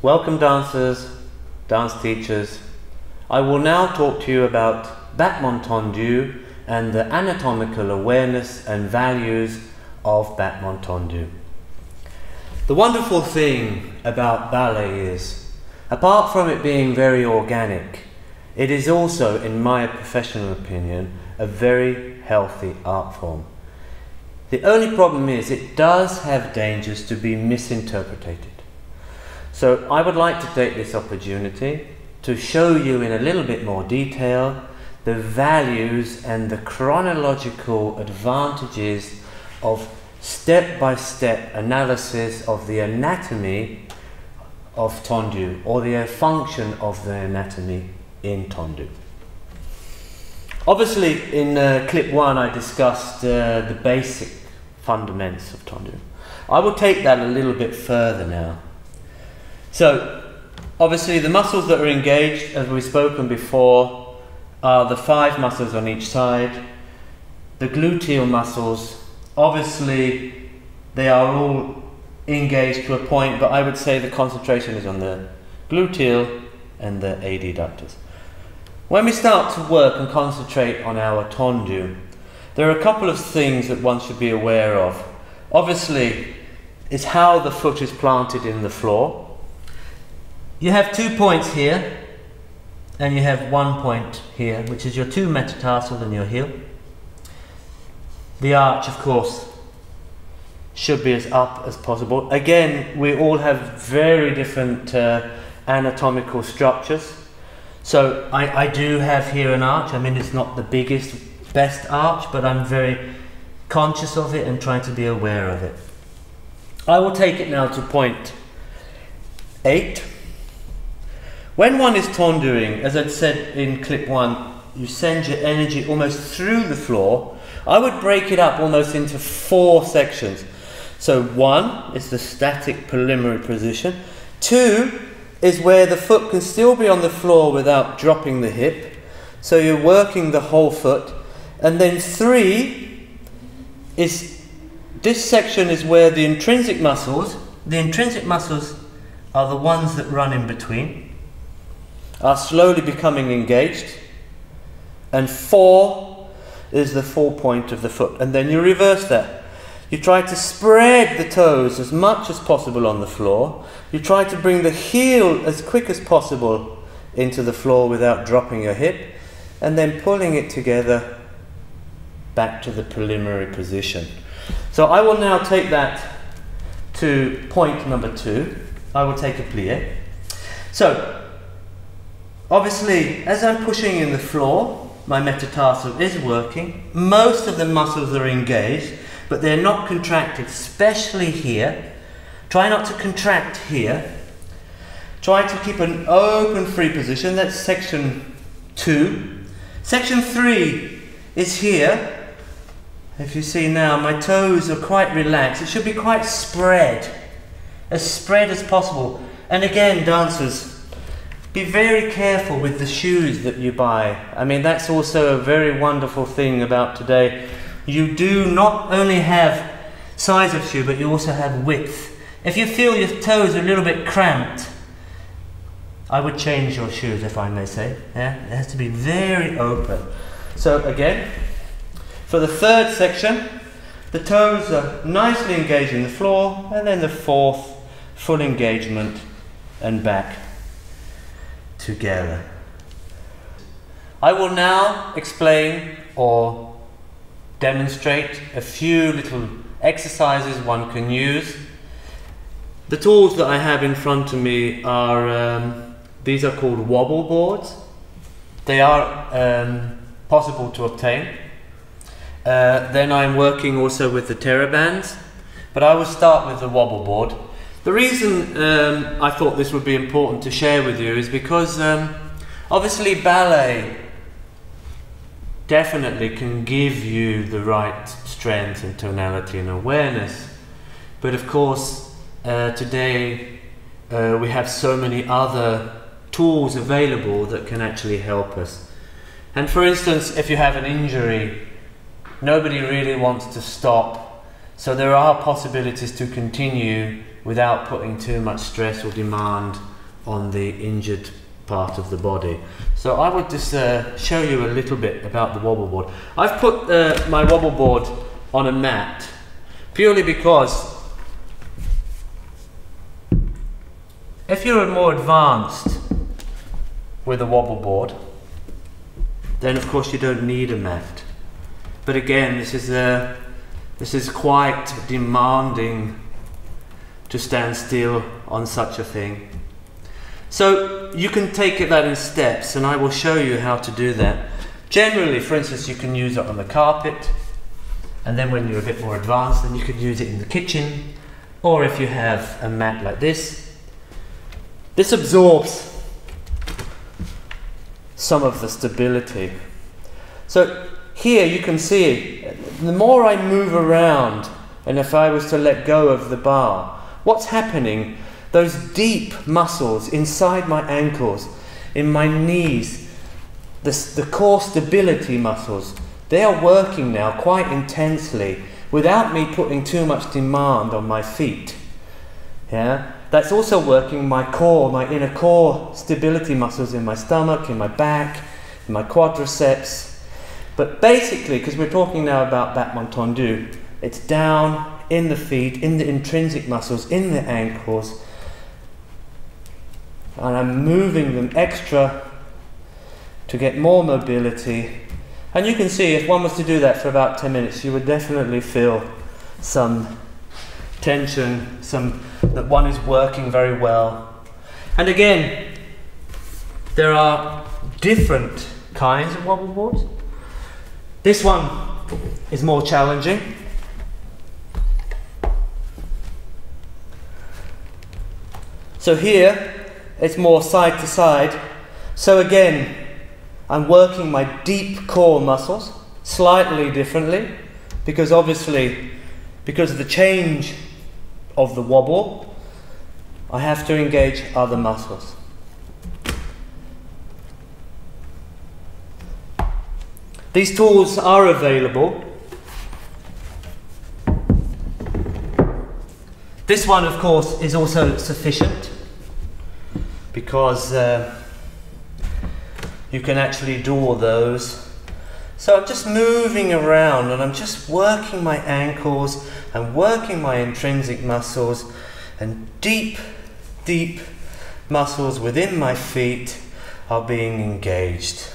Welcome dancers, dance teachers. I will now talk to you about battement tendu and the anatomical awareness and values of battement tendu. The wonderful thing about ballet is, apart from it being very organic, it is also, in my professional opinion, a very healthy art form. The only problem is it does have dangers to be misinterpreted. So I would like to take this opportunity to show you in a little bit more detail the values and the chronological advantages of step-by-step analysis of the anatomy of tendu, or the function of the anatomy in tendu. Obviously in clip 1 I discussed the basic fundamentals of tendu. I will take that a little bit further now. So obviously the muscles that are engaged, as we've spoken before, are the 5 muscles on each side. The gluteal muscles, obviously they are all engaged to a point, but I would say the concentration is on the gluteal and the adductors. When we start to work and concentrate on our tendu, there are a couple of things that one should be aware of. Obviously, is how the foot is planted in the floor. You have 2 points here, and you have 1 point here, which is your 2 metatarsals and your heel. The arch, of course, should be as up as possible. Again, we all have very different anatomical structures. So I do have here an arch. I mean, it's not the biggest, best arch, but I'm very conscious of it and trying to be aware of it. I will take it now to point 8. When one is tenduing, as I'd said in clip 1, you send your energy almost through the floor. I would break it up almost into 4 sections. So 1 is the static preliminary position. 2 is where the foot can still be on the floor without dropping the hip. So you're working the whole foot. And then 3 is, this section is where the intrinsic muscles are the ones that run in between, are slowly becoming engaged. And 4 is the full point of the foot. And then you reverse that. You try to spread the toes as much as possible on the floor. You try to bring the heel as quick as possible into the floor without dropping your hip, and then pulling it together back to the preliminary position. So I will now take that to point number 2. I will take a plie. So obviously, as I'm pushing in the floor, my metatarsal is working. Most of the muscles are engaged, but they're not contracted, especially here. Try not to contract here. Try to keep an open, free position. That's section 2. Section 3 is here. If you see now, my toes are quite relaxed. It should be quite spread as possible. And again, dancers, be very careful with the shoes that you buy. I mean, that's also a very wonderful thing about today. You do not only have size of shoe, but you also have width. If you feel your toes are a little bit cramped, I would change your shoes, if I may say. Yeah? It has to be very open. So again, for the 3rd section, the toes are nicely engaged in the floor, and then the 4th, full engagement and back together. I will now explain or demonstrate a few little exercises one can use. The tools that I have in front of me are, these are called Wobble Boards. They are possible to obtain. Then I'm working also with the TerraBands, but I will start with the Wobble Board. The reason I thought this would be important to share with you is because obviously ballet definitely can give you the right strength and tonality and awareness, but of course today we have so many other tools available that can actually help us. And for instance, if you have an injury, nobody really wants to stop, so there are possibilities to continue without putting too much stress or demand on the injured part of the body. So I would just show you a little bit about the wobble board. I've put my wobble board on a mat purely because if you're more advanced with a wobble board, then of course you don't need a mat. But again, this is quite demanding to stand still on such a thing. So you can take that in steps, and I will show you how to do that. Generally, for instance, you can use it on the carpet, and then when you're a bit more advanced, then you can use it in the kitchen, or if you have a mat like this. This absorbs some of the stability. So here you can see, the more I move around, and if I was to let go of the bar, what's happening? Those deep muscles inside my ankles, in my knees, the core stability muscles, they are working now quite intensely without me putting too much demand on my feet. Yeah? That's also working my core, my inner core stability muscles in my stomach, in my back, in my quadriceps. But basically, because we're talking now about battement tendu, it's down in the feet, in the intrinsic muscles, in the ankles, and I'm moving them extra to get more mobility. And you can see if one was to do that for about 10 minutes, you would definitely feel some tension, that one is working very well. And again, there are different kinds of wobble boards. This one is more challenging. So here, it's more side to side. So again, I'm working my deep core muscles slightly differently, because obviously, because of the change of the wobble, I have to engage other muscles. These tools are available. This one, of course, is also sufficient because you can actually do all those. So I'm just moving around and I'm just working my ankles and working my intrinsic muscles, and deep, deep muscles within my feet are being engaged.